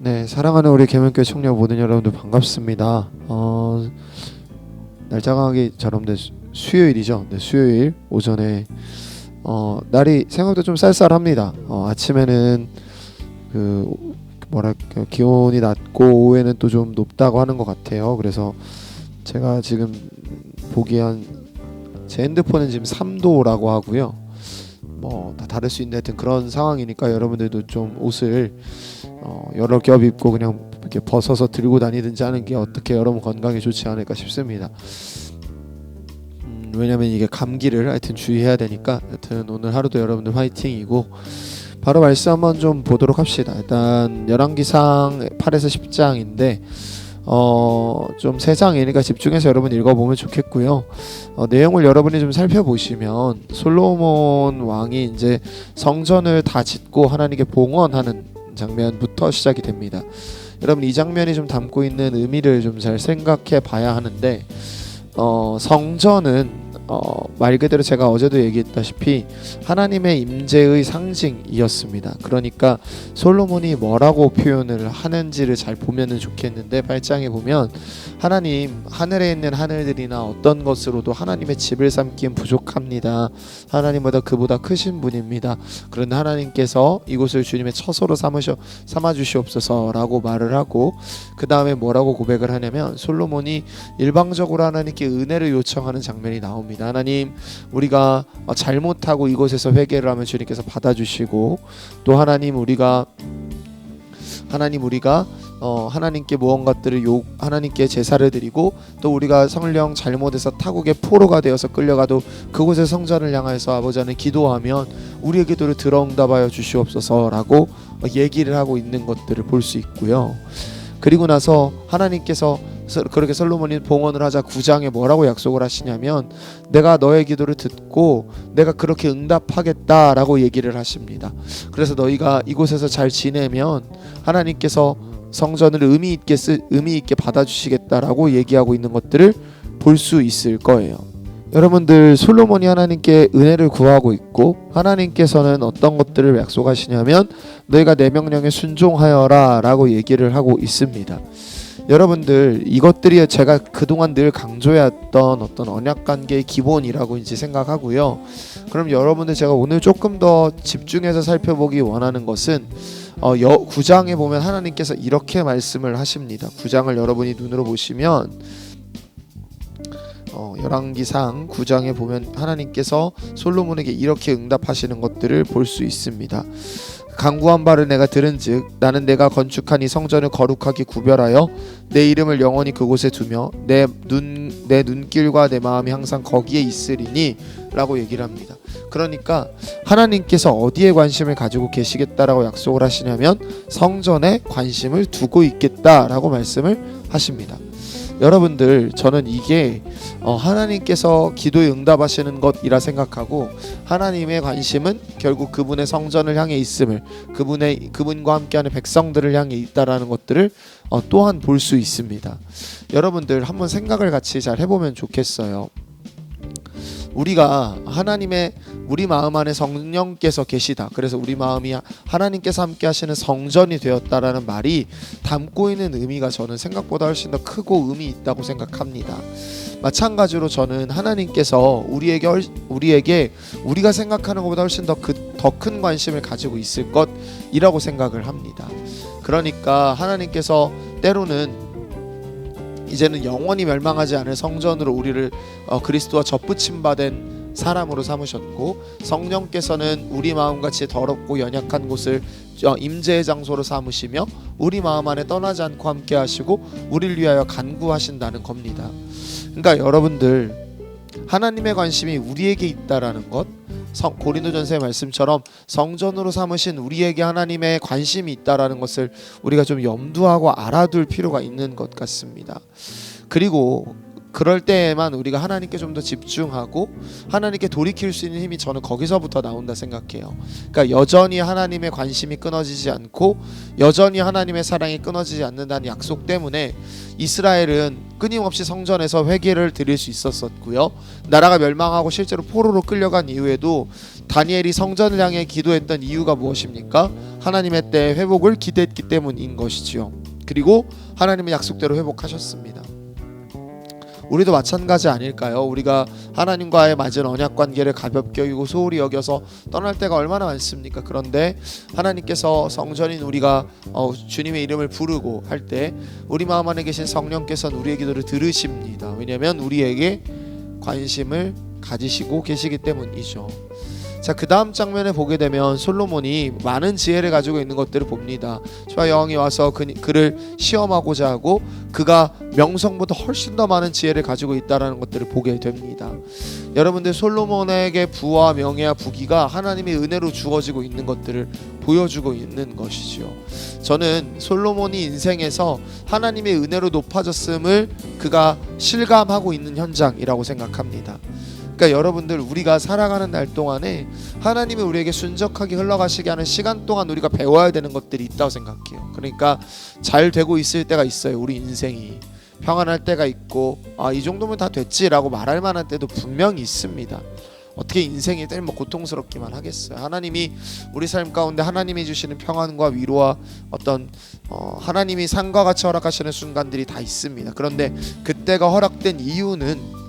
네, 사랑하는 우리 계명교회 청년 모든 여러분들 반갑습니다. 날짜가 여러분들 수요일이죠. 네, 수요일 오전에 날이 생각보다 좀 쌀쌀합니다. 아침에는 기온이 낮고 오후에는 또 좀 높다고 하는 것 같아요. 그래서 제가 지금 보기엔 제 핸드폰은 지금 3도라고 하고요. 뭐 다 다를 수 있는 하여튼 그런 상황이니까 여러분들도 좀 옷을 여러 겹 입고 그냥 이렇게 벗어서 들고 다니든지 하는 게 어떻게 여러분 건강에 좋지 않을까 싶습니다. 왜냐면 이게 감기를 하여튼 주의해야 되니까 하여튼 오늘 하루도 여러분들 화이팅이고 바로 말씀 한번 좀 보도록 합시다. 일단 열왕기상 8에서 10장인데 좀 3장이니까 집중해서 여러분 읽어보면 좋겠고요. 내용을 여러분이 좀 살펴보시면 솔로몬 왕이 이제 성전을 다 짓고 하나님께 봉헌하는 장면부터 시작이 됩니다. 여러분 이 장면이 좀 담고 있는 의미를 좀 잘 생각해 봐야 하는데 성전은 말 그대로 제가 어제도 얘기했다시피 하나님의 임재의 상징이었습니다. 그러니까 솔로몬이 뭐라고 표현을 하는지를 잘 보면은 좋겠는데 8장에 보면 하나님 하늘에 있는 하늘들이나 어떤 것으로도 하나님의 집을 삼기엔 부족합니다. 하나님보다 그보다 크신 분입니다. 그런데 하나님께서 이곳을 주님의 처소로 삼아 주시옵소서라고 말을 하고 그 다음에 뭐라고 고백을 하냐면 솔로몬이 일방적으로 하나님께 은혜를 요청하는 장면이 나옵니다. 하나님 우리가 잘못하고 이곳에서 회개를 하면 주님께서 받아주시고 또 하나님 우리가 하나님께 무언가들을 하나님께 제사를 드리고 또 우리가 성령 잘못해서 타국의 포로가 되어서 끌려가도 그곳의 성전을 향해서 아버지 안에 기도하면 우리의 기도를 들어응답하여 주시옵소서라고 얘기를 하고 있는 것들을 볼 수 있고요. 그리고 나서 하나님께서 그렇게 솔로몬이 봉헌을 하자 9장에 뭐라고 약속을 하시냐면 내가 너의 기도를 듣고 내가 그렇게 응답하겠다라고 얘기를 하십니다. 그래서 너희가 이곳에서 잘 지내면 하나님께서 성전을 의미 있게 받아주시겠다라고 얘기하고 있는 것들을 볼 수 있을 거예요. 여러분들 솔로몬이 하나님께 은혜를 구하고 있고 하나님께서는 어떤 것들을 약속하시냐면 너희가 내 명령에 순종하여라 라고 얘기를 하고 있습니다. 여러분들 이것들이 제가 그동안 늘 강조해왔던 어떤 언약관계의 기본이라고 이제 생각하고요. 그럼 여러분들 제가 오늘 조금 더 집중해서 살펴보기 원하는 것은 9장에 보면 하나님께서 이렇게 말씀을 하십니다. 9장을 여러분이 눈으로 보시면 열왕기상 9장에 보면 하나님께서 솔로몬에게 이렇게 응답하시는 것들을 볼 수 있습니다. 간구한 바를 내가 들은즉 나는 내가 건축한 이 성전을 거룩하게 구별하여 내 이름을 영원히 그곳에 두며 내 눈길과 내 마음이 항상 거기에 있으리니 라고 얘기를 합니다. 그러니까 하나님께서 어디에 관심을 가지고 계시겠다라고 약속을 하시냐면 성전에 관심을 두고 있겠다라고 말씀을 하십니다. 여러분들 저는 이게 하나님께서 기도에 응답하시는 것이라 생각하고 하나님의 관심은 결국 그분의 성전을 향해 있음을 그분과 함께하는 백성들을 향해 있다라는 것들을 또한 볼 수 있습니다. 여러분들 한번 생각을 같이 잘 해보면 좋겠어요. 우리가 우리 마음 안에 성령께서 계시다. 그래서 우리 마음이 하나님께서 함께 하시는 성전이 되었다라는 말이 담고 있는 의미가 저는 생각보다 훨씬 더 크고 의미 있다고 생각합니다. 마찬가지로 저는 하나님께서 우리에게 우리가 생각하는 것보다 훨씬 더 큰 관심을 가지고 있을 것이라고 생각을 합니다. 그러니까 하나님께서 때로는 이제는 영원히 멸망하지 않을 성전으로 우리를 그리스도와 접붙임 받은 사람으로 삼으셨고 성령께서는 우리 마음같이 더럽고 연약한 곳을 임재의 장소로 삼으시며 우리 마음 안에 떠나지 않고 함께 하시고 우리를 위하여 간구하신다는 겁니다. 그러니까 여러분들 하나님의 관심이 우리에게 있다라는 것 고린도전서의 말씀처럼 성전으로 삼으신 우리에게 하나님의 관심이 있다라는 것을 우리가 좀 염두하고 알아둘 필요가 있는 것 같습니다. 그리고 그럴 때에만 우리가 하나님께 좀 더 집중하고 하나님께 돌이킬 수 있는 힘이 저는 거기서부터 나온다 생각해요. 그러니까 여전히 하나님의 관심이 끊어지지 않고 여전히 하나님의 사랑이 끊어지지 않는다는 약속 때문에 이스라엘은 끊임없이 성전에서 회개를 드릴 수 있었었고요. 나라가 멸망하고 실제로 포로로 끌려간 이후에도 다니엘이 성전을 향해 기도했던 이유가 무엇입니까? 하나님의 때 회복을 기대했기 때문인 것이지요. 그리고 하나님의 약속대로 회복하셨습니다. 우리도 마찬가지 아닐까요? 우리가 하나님과의 맺은 언약 관계를 가볍게 여기고 소홀히 여겨서 떠날 때가 얼마나 많습니까? 그런데 하나님께서 성전인 우리가 주님의 이름을 부르고 할 때 우리 마음 안에 계신 성령께서는 우리의 기도를 들으십니다. 왜냐하면 우리에게 관심을 가지시고 계시기 때문이죠. 자, 그 다음 장면에 보게 되면 솔로몬이 많은 지혜를 가지고 있는 것들을 봅니다. 저와 여왕이 와서 그를 시험하고자 하고 그가 명성보다 훨씬 더 많은 지혜를 가지고 있다는 것들을 보게 됩니다. 여러분들, 솔로몬에게 부와 명예와 부귀가 하나님의 은혜로 주어지고 있는 것들을 보여주고 있는 것이지요. 저는 솔로몬이 인생에서 하나님의 은혜로 높아졌음을 그가 실감하고 있는 현장이라고 생각합니다. 그러니까 여러분들, 우리가 살아가는 날 동안에 하나님이 우리에게 순적하게 흘러가시게 하는 시간 동안 우리가 배워야 되는 것들이 있다고 생각해요. 그러니까 잘 되고 있을 때가 있어요. 우리 인생이 평안할 때가 있고, 이 정도면 다 됐지라고 말할 만한 때도 분명히 있습니다. 어떻게 인생이 늘 고통스럽기만 하겠어요. 하나님이 우리 삶 가운데 하나님이 주시는 평안과 위로와 어떤 하나님이 산과 같이 허락하시는 순간들이 다 있습니다. 그런데 그때가 허락된 이유는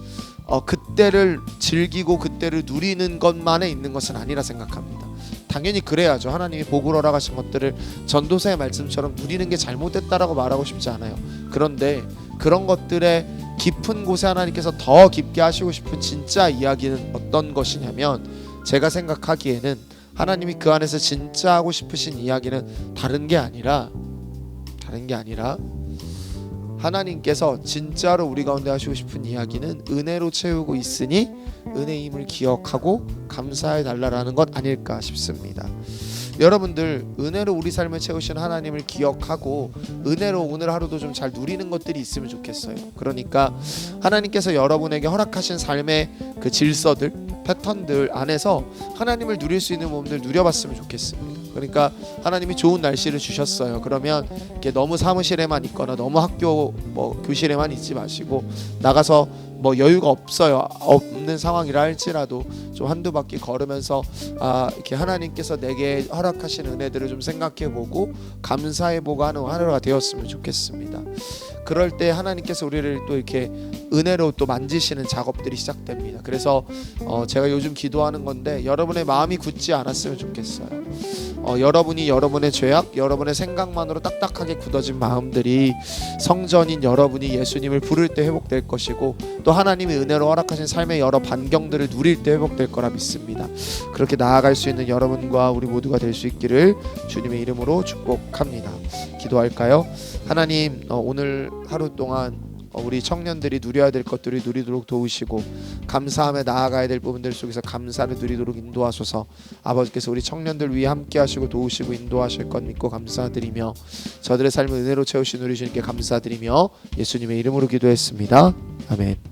그때를 즐기고 그때를 누리는 것만에 있는 것은 아니라 생각합니다. 당연히 그래야죠. 하나님이 복을 허락하신 것들을 전도서의 말씀처럼 누리는 게 잘못됐다라고 말하고 싶지 않아요. 그런데 그런 것들의 깊은 곳에 하나님께서 더 깊게 하시고 싶은 진짜 이야기는 어떤 것이냐면, 제가 생각하기에는 하나님이 그 안에서 진짜 하고 싶으신 이야기는 다른 게 아니라 하나님께서 진짜로 우리 가운데 하시고 싶은 이야기는 은혜로 채우고 있으니 은혜의 힘을 기억하고 감사해 달라라는 것 아닐까 싶습니다. 여러분들, 은혜로 우리 삶을 채우신 하나님을 기억하고 은혜로 오늘 하루도 좀 잘 누리는 것들이 있으면 좋겠어요. 그러니까 하나님께서 여러분에게 허락하신 삶의 그 질서들, 패턴들 안에서 하나님을 누릴 수 있는 몸들 누려봤으면 좋겠습니다. 그러니까 하나님이 좋은 날씨를 주셨어요. 그러면 이렇게 너무 사무실에만 있거나 너무 학교 교실에만 있지 마시고 나가서 여유가 없는 상황이라 할지라도 좀 한두 바퀴 걸으면서 이렇게 하나님께서 내게 허락하신 은혜들을 좀 생각해보고 감사해보고 하는 하루가 되었으면 좋겠습니다. 그럴 때 하나님께서 우리를 또 이렇게 은혜로 또 만지시는 작업들이 시작됩니다. 그래서 제가 요즘 기도하는 건데, 여러분의 마음이 굳지 않았으면 좋겠어요. 여러분이 여러분의 죄악, 여러분의 생각만으로 딱딱하게 굳어진 마음들이 성전인 여러분이 예수님을 부를 때 회복될 것이고, 또 하나님의 은혜로 허락하신 삶의 여러 반경들을 누릴 때 회복될 거라 믿습니다. 그렇게 나아갈 수 있는 여러분과 우리 모두가 될 수 있기를 주님의 이름으로 축복합니다. 기도할까요? 하나님, 오늘 하루 동안 우리 청년들이 누려야 될 것들이 누리도록 도우시고, 감사함에 나아가야 될 부분들 속에서 감사를 누리도록 인도하소서. 아버지께서 우리 청년들 위해 함께 하시고 도우시고 인도하실 것 믿고 감사드리며, 저들의 삶을 은혜로 채우신 우리 주님께 감사드리며 예수님의 이름으로 기도했습니다. 아멘.